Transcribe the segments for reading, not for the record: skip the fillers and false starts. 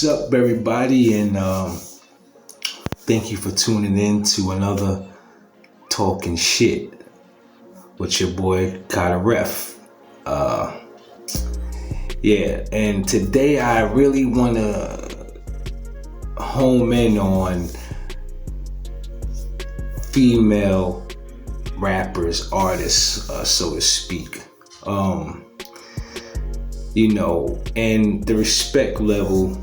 What's up, everybody? And thank you for tuning in to another Talking Shit with your boy KHA the Ref. And today I really want to home in on female rappers, artists, so to speak. And the respect level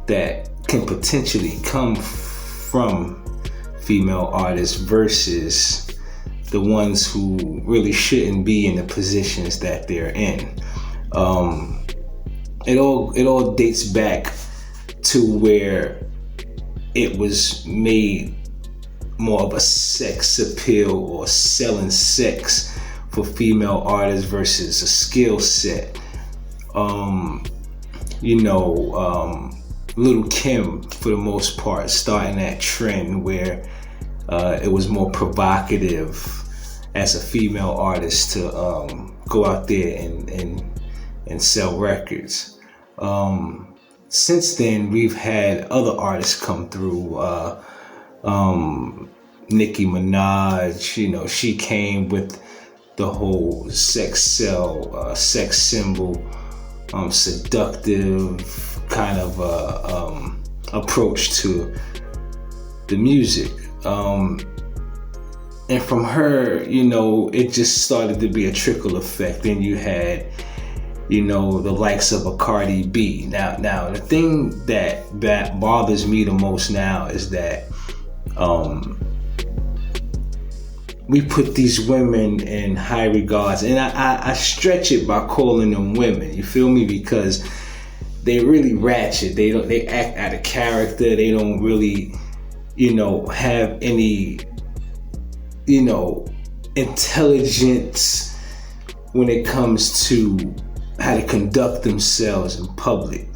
that can potentially come from female artists versus the ones who really shouldn't be in the positions that they're in. It all dates back to where it was made more of a sex appeal or selling sex for female artists versus a skill set. Little Kim, for the most part, starting that trend where it was more provocative as a female artist to go out there and sell records. Since then, we've had other artists come through. Nicki Minaj, she came with the whole sex symbol, seductive kind of approach to the music. And from her, it just started to be a trickle effect. Then you had, the likes of a Cardi B. Now the thing that bothers me the most now is that we put these women in high regards, and I stretch it by calling them women. You feel me? Because they really ratchet. They act out of character. They don't really, have any, intelligence when it comes to how to conduct themselves in public.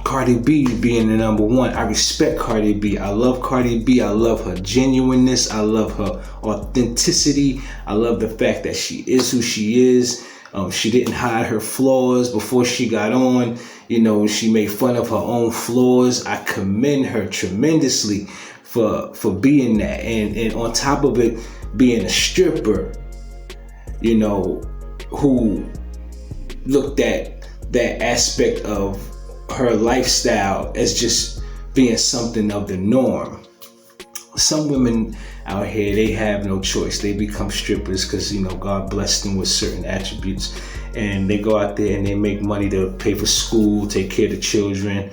Cardi B being the number one. I respect Cardi B. I love Cardi B. I love her genuineness. I love her authenticity. I love the fact that she is who she is. She didn't hide her flaws before she got on. She made fun of her own flaws. I commend her tremendously for being that. And on top of it, being a stripper, who looked at that aspect of her lifestyle as just being something of the norm. Some women out here, they have no choice. They become strippers because, God blessed them with certain attributes, and they go out there and they make money to pay for school, take care of the children.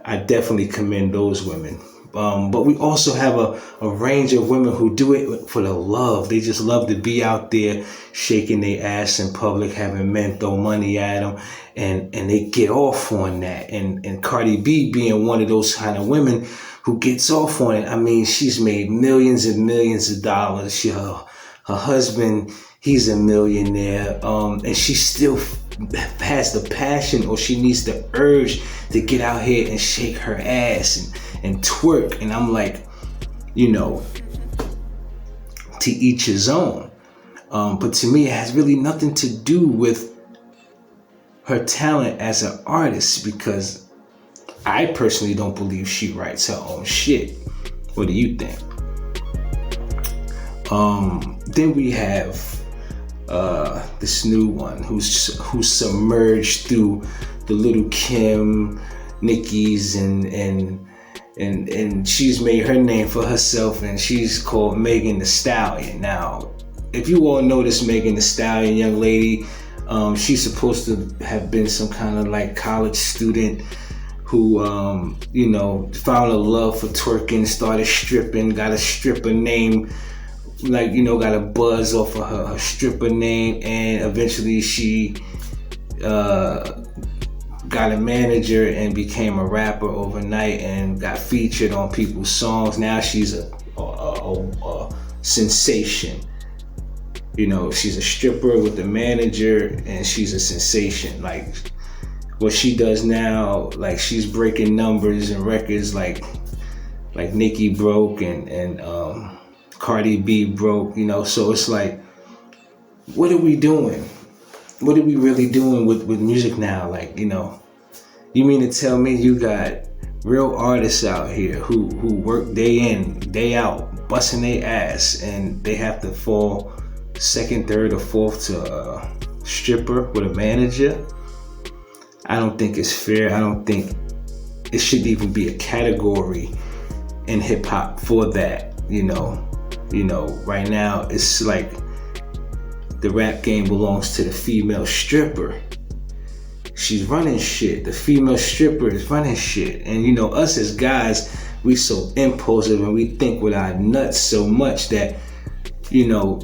I definitely commend those women. But we also have a range of women who do it for the love. They just love to be out there shaking their ass in public, having men throw money at them, and they get off on that. And Cardi B being one of those kind of women who gets off on it. I mean, she's made millions and millions of dollars. Her husband, he's a millionaire, and she still has the passion, or she needs the urge to get out here and shake her ass and twerk. And I'm like, to each his own. But to me, it has really nothing to do with her talent as an artist, because I personally don't believe she writes her own shit. What do you think? Then we have this new one who's submerged through the Little Kim, Nicki's, and she's made her name for herself, and she's called Megan Thee Stallion. Now, if you all know this Megan Thee Stallion young lady, she's supposed to have been some kind of like college student who, found a love for twerking, started stripping, got a stripper name, got a buzz off of her stripper name, and eventually she got a manager and became a rapper overnight and got featured on people's songs. Now she's a sensation. She's a stripper with a manager, and she's a sensation. Like, what she does now, like, she's breaking numbers and records like Nicki broke and Cardi B broke, so it's like, what are we doing? What are we really doing with music now? Like, You mean to tell me you got real artists out here who work day in, day out, busting their ass, and they have to fall second, third, or fourth to a stripper with a manager? I don't think it's fair. I don't think it should even be a category in hip hop for that. You know, right now it's like the rap game belongs to the female stripper. She's running shit. The female stripper is running shit. And you know, us as guys, we so impulsive and we think with our nuts so much that, you know,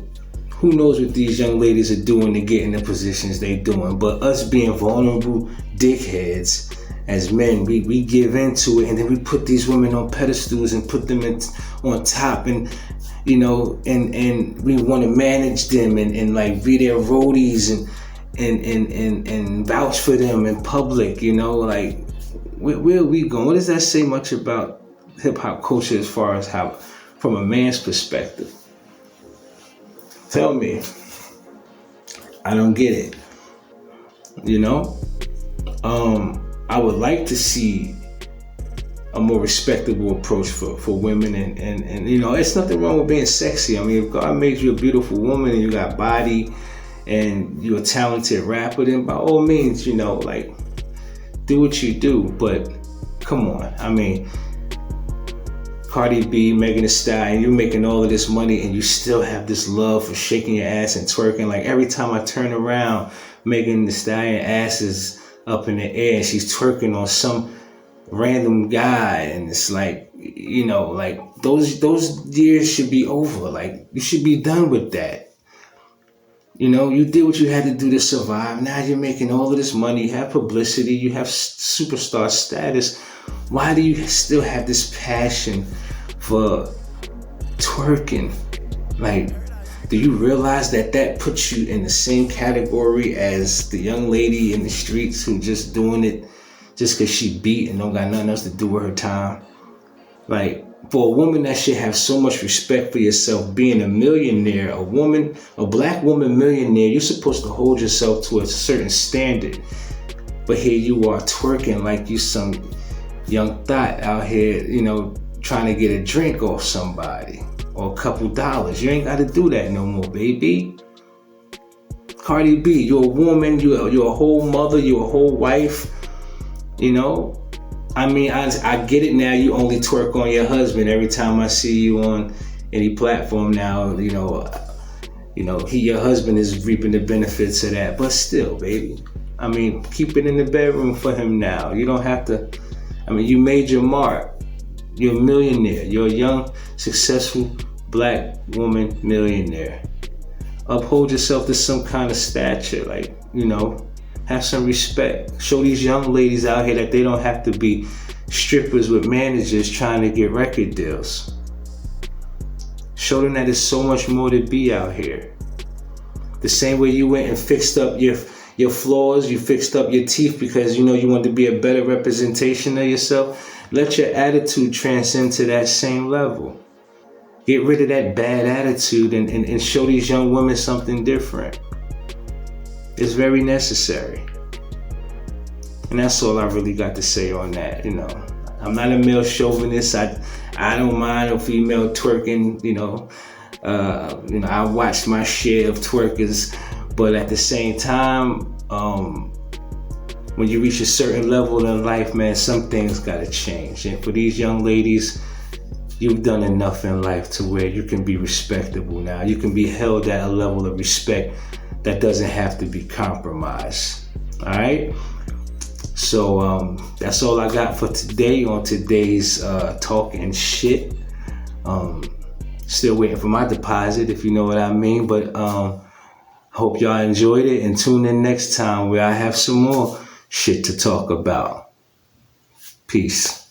who knows what these young ladies are doing to get in the positions they doing. But us being vulnerable dickheads as men, we give into it, and then we put these women on pedestals and put them on top, and you know, and we want to manage them and like be their roadies and vouch for them in public, you know, like where are we going? What does that say much about hip hop culture as far as how, from a man's perspective? Tell me. I don't get it. You know? I would like to see a more respectable approach for women, and you know, it's nothing wrong with being sexy. I mean, if God made you a beautiful woman and you got body and you're a talented rapper, then by all means, you know, like, do what you do. But come on, I mean, Cardi B, Megan Thee Stallion, you're making all of this money and you still have this love for shaking your ass and twerking. Like every time I turn around, Megan Thee Stallion ass is up in the air and she's twerking on some random guy, and it's like, you know, like those years should be over. Like, you should be done with that. You know, you did what you had to do to survive. Now you're making all of this money, you have publicity, you have superstar status. Why do you still have this passion for twerking? Like, do you realize that puts you in the same category as the young lady in the streets who just doing it just because she beat and don't got nothing else to do with her time? Like, for a woman that should have so much respect for yourself, being a millionaire, a black woman millionaire, you're supposed to hold yourself to a certain standard. But here you are twerking like you some young thought out here, you know, trying to get a drink off somebody or a couple dollars. You ain't got to do that no more, baby. Cardi B, you're a woman, you're a whole mother, you're a whole wife, you know. I mean, I get it now. You only twerk on your husband. Every time I see you on any platform now, you know, your husband is reaping the benefits of that. But still, baby, I mean, keep it in the bedroom for him now. You don't have to. I mean, you made your mark. You're a millionaire. You're a young, successful black woman millionaire. Uphold yourself to some kind of stature, like, you know. Have some respect. Show these young ladies out here that they don't have to be strippers with managers trying to get record deals. Show them that there's so much more to be out here. The same way you went and fixed up your flaws, you fixed up your teeth because you know you want to be a better representation of yourself. Let your attitude transcend to that same level. Get rid of that bad attitude and show these young women something different. It's very necessary. And that's all I really got to say on that, you know. I'm not a male chauvinist. I don't mind a female twerking, you know. I watched my share of twerkers, but at the same time, when you reach a certain level in life, man, some things gotta change. And for these young ladies, you've done enough in life to where you can be respectable now. You can be held at a level of respect that doesn't have to be compromised. All right. So that's all I got for today on today's talking shit. Still waiting for my deposit, if you know what I mean. But hope y'all enjoyed it, and tune in next time where I have some more shit to talk about. Peace.